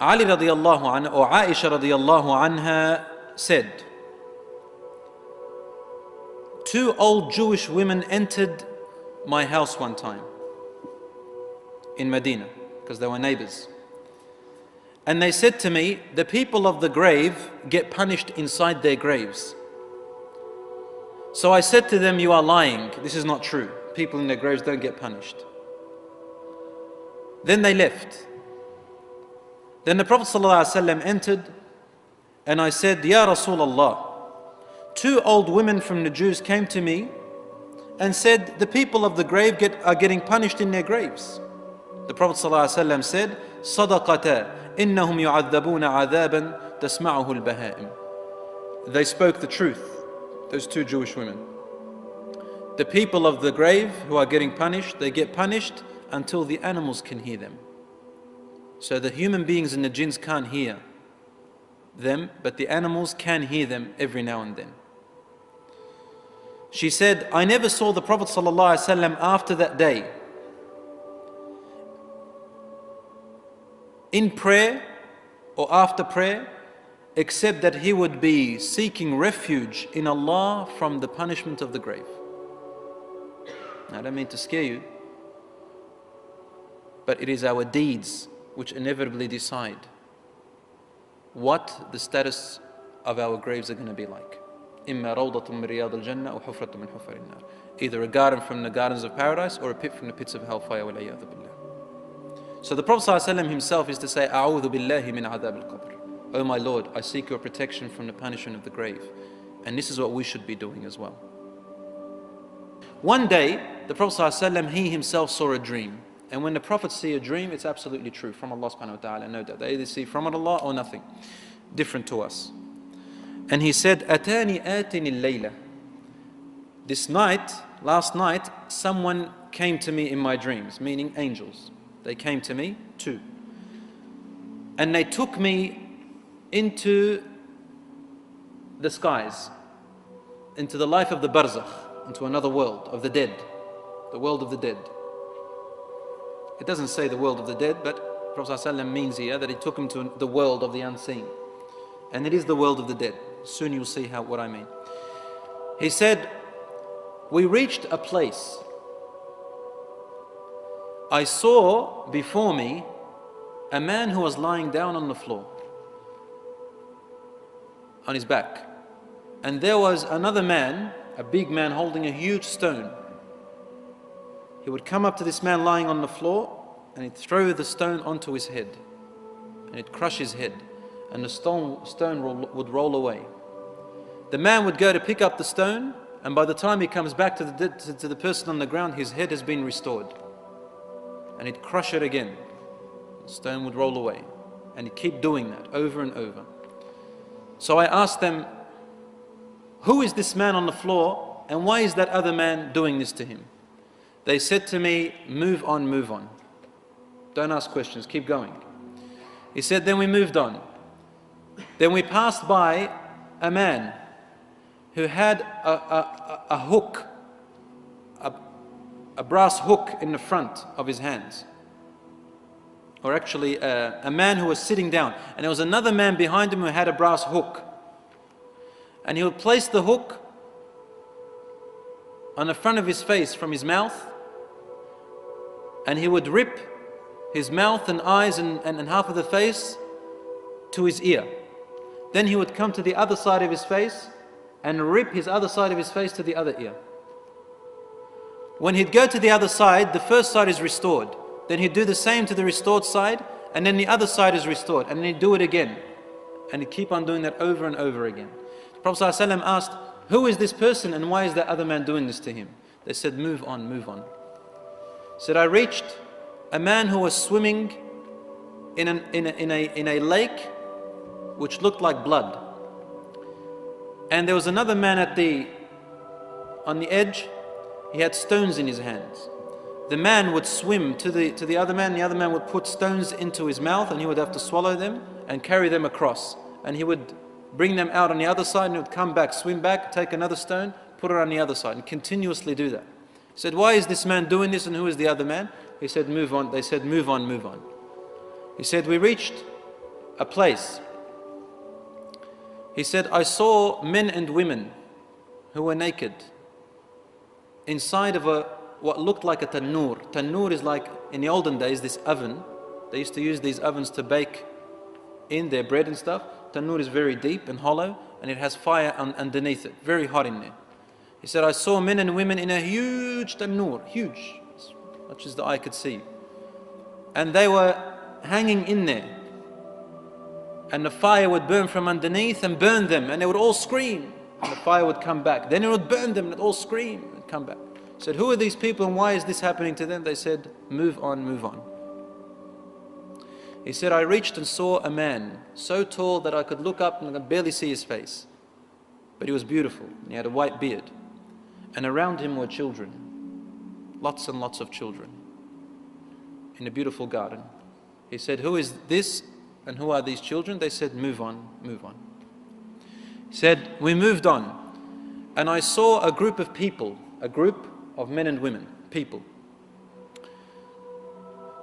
Ali radiallahu anha, or Aisha radiallahu anha said, two old Jewish women entered my house one time in Medina, because they were neighbors. And they said to me, the people of the grave get punished inside their graves. So I said to them, you are lying. This is not true. People in their graves don't get punished. Then they left. Then the Prophet ﷺ entered, and I said, Ya Rasulullah, two old women from the Jews came to me and said, the people of the grave are getting punished in their graves. The Prophet ﷺ said, Sadaqata, innahum yu'adhabuna adhaban tasma'uhu al-baha'im. They spoke the truth, those two Jewish women. The people of the grave who are getting punished, they get punished until the animals can hear them. So the human beings and the jinns can't hear them, but the animals can hear them every now and then. She said, I never saw the Prophet ﷺ after that day in prayer or after prayer, except that he would be seeking refuge in Allah from the punishment of the grave. Now, I don't mean to scare you, but it is our deeds which inevitably decide what the status of our graves are going to be like. إِمَّا رَوْضَةٌ مِّن رِيَاضِ الْجَنَّةِ وَحُفْرَةٌ مِّن حُفَرِ النَّارِ. Either a garden from the gardens of paradise or a pit from the pits of hellfire. وَالْعِيَاذُ بِاللَّهِ. So the Prophet ﷺ himself is to say, أَعُوذُ بِاللَّهِ مِنْ عَذَابِ الْقَبْرِ. Oh my Lord, I seek your protection from the punishment of the grave. And this is what we should be doing as well. One day, the Prophet ﷺ, he himself saw a dream. And when the prophets see a dream, it's absolutely true from Allah subhanahu wa ta'ala. No doubt. They either see from Allah or nothing. Different to us. And he said, Atani atini al-layla. This night, last night, someone came to me in my dreams, meaning angels. They came to me, two. And they took me into the skies, into the life of the barzakh, into another world of the dead, the world of the dead. It doesn't say the world of the dead, but Prophet ﷺ means here that he took him to the world of the unseen. And it is the world of the dead. Soon you'll see what I mean. He said, we reached a place. I saw before me a man who was lying down on the floor, on his back. And there was another man, a big man holding a huge stone. He would come up to this man lying on the floor and he'd throw the stone onto his head. And he'd crush his head. And the stone would roll away. The man would go to pick up the stone, and by the time he comes back to the person on the ground, his head has been restored. And he'd crush it again. The stone would roll away. And he'd keep doing that over and over. So I asked them, who is this man on the floor, and why is that other man doing this to him? They said to me, move on, move on. Don't ask questions, keep going. He said, then we moved on. Then we passed by a man who had a hook, a brass hook in the front of his hands. Or actually a man who was sitting down. And there was another man behind him who had a brass hook. And he would place the hook on the front of his face from his mouth. And he would rip his mouth and eyes and half of the face to his ear. Then he would come to the other side of his face and rip his other side of his face to the other ear. When he'd go to the other side, the first side is restored. Then he'd do the same to the restored side, and then the other side is restored. And then he'd do it again. And he'd keep on doing that over and over again. The Prophet ﷺ asked, who is this person and why is that other man doing this to him? They said, move on, move on. He said, I reached a man who was swimming in a lake which looked like blood. And there was another man on the edge. He had stones in his hands. The man would swim to the other man. The other man would put stones into his mouth and he would have to swallow them and carry them across. And he would bring them out on the other side and he would come back, swim back, take another stone, put it on the other side and continuously do that. He said, why is this man doing this and who is the other man? He said, move on. They said, move on, move on. He said, we reached a place. He said, I saw men and women who were naked inside of what looked like a tannoor. Tannoor is like, in the olden days, this oven. They used to use these ovens to bake in their bread and stuff. Tannoor is very deep and hollow, and it has fire underneath it, very hot in there. He said, I saw men and women in a huge tannoor, huge, as much as the eye could see. And they were hanging in there. And the fire would burn from underneath and burn them, and they would all scream. And the fire would come back. Then it would burn them, and they'd all scream and come back. He said, who are these people and why is this happening to them? They said, move on, move on. He said, I reached and saw a man so tall that I could look up and I could barely see his face. But he was beautiful. He had a white beard. And around him were children. Lots and lots of children. In a beautiful garden. He said, who is this and who are these children? They said, move on, move on. He said, we moved on. And I saw a group of people, a group of men and women, people.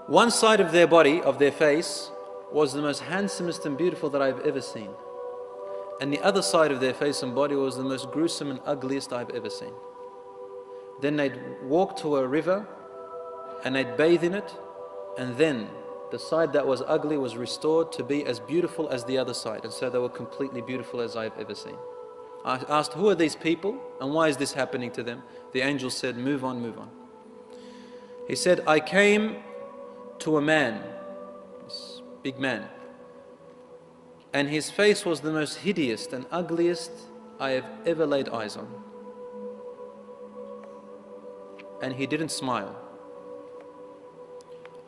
One side of their body, of their face, was the most handsomest and beautiful that I've ever seen. And the other side of their face and body was the most gruesome and ugliest I've ever seen. Then they'd walk to a river and they'd bathe in it, and then the side that was ugly was restored to be as beautiful as the other side. And so they were completely beautiful as I've ever seen. I asked, who are these people and why is this happening to them? The angel said, move on, move on. He said, I came to a man, this big man, and his face was the most hideous and ugliest I have ever laid eyes on. And he didn't smile.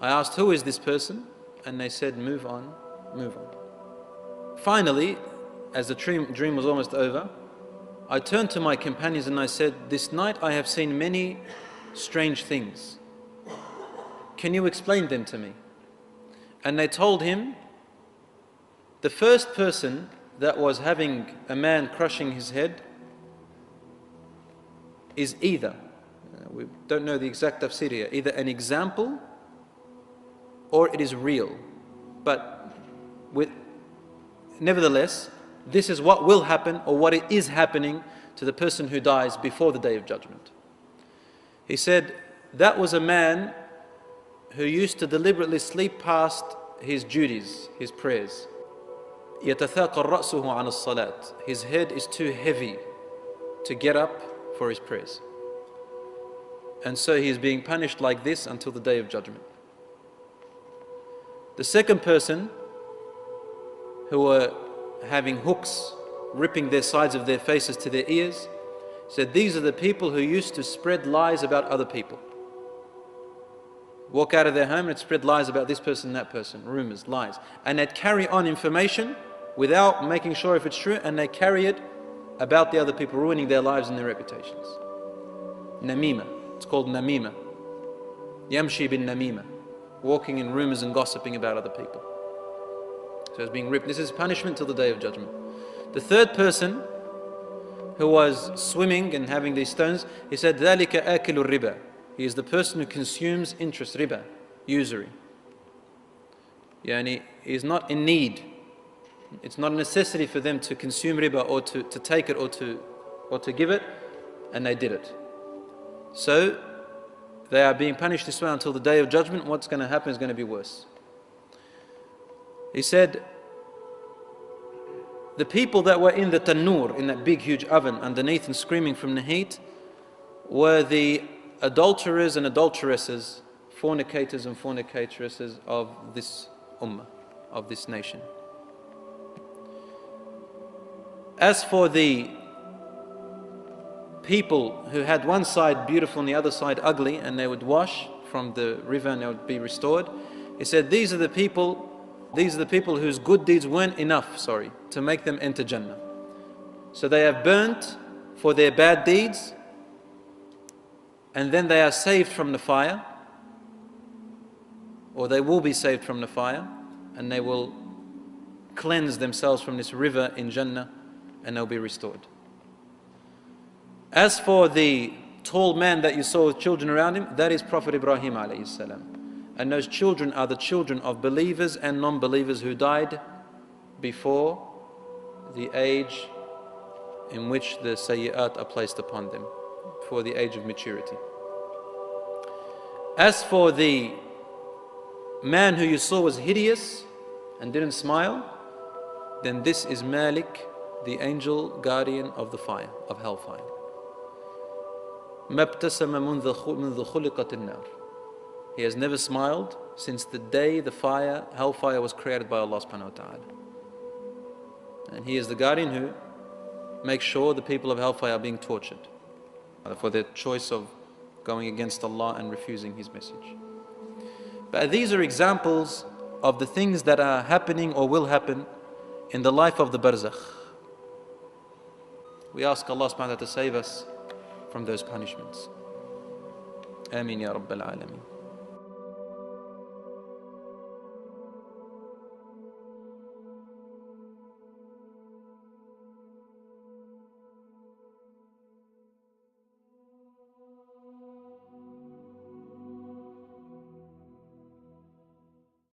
I asked, who is this person? And they said, move on, move on. Finally, as the dream was almost over, I turned to my companions and I said, this night I have seen many strange things. Can you explain them to me? And they told him, the first person that was having a man crushing his head is either, we don't know the exact tafsir here, either an example or it is real. But nevertheless, this is what will happen or what it is happening to the person who dies before the Day of Judgment. He said, that was a man who used to deliberately sleep past his duties, his prayers. يَتَثَاقَ رَأْسُهُ عَنَ الصَّلَاةِ. His head is too heavy to get up for his prayers. And so he is being punished like this until the Day of Judgment. The second person, who were having hooks ripping their sides of their faces to their ears, said, these are the people who used to spread lies about other people. Walk out of their home and spread lies about this person, that person, rumors, lies. And they'd carry on information without making sure if it's true, and they carry it about the other people, ruining their lives and their reputations. Namima. It's called namima. Yamshi bin namima. Walking in rumors and gossiping about other people. So it's being ripped. This is punishment till the Day of Judgment. The third person, who was swimming and having these stones, he said, ذَلِكَ آكِلُ الرِّبَى. He is the person who consumes interest, riba, usury. Yani, he is not in need. It's not a necessity for them to consume riba or to take it or to give it, and they did it. So they are being punished this way until the Day of Judgment. What's going to happen is going to be worse. He said, the people that were in the tannoor, in that big huge oven underneath and screaming from the heat, were the adulterers and adulteresses, fornicators and fornicatresses of this ummah, of this nation. As for the people who had one side beautiful and the other side ugly, and they would wash from the river and they would be restored, he said, these are the people whose good deeds weren't enough, to make them enter Jannah. So they have burnt for their bad deeds, and then they are saved from the fire, or they will be saved from the fire, and they will cleanse themselves from this river in Jannah, and they'll be restored. As for the tall man that you saw with children around him, that is Prophet Ibrahim alayhi salam. And those children are the children of believers and non-believers who died before the age in which the sayyi'at are placed upon them, for the age of maturity. As for the man who you saw was hideous and didn't smile, then this is Malik, the angel guardian of the fire, of hellfire. مَبْتَسَمَ مُنذ خُلِقَتِ النَّارِ. He has never smiled since the day the fire, hellfire was created by Allah subhanahu wa ta'ala. And he is the guardian who makes sure the people of hellfire are being tortured for their choice of going against Allah and refusing His message. But these are examples of the things that are happening or will happen in the life of the barzakh. We ask Allah subhanahu wa ta'ala to save us from those punishments. Ameen ya Rabbal Alameen.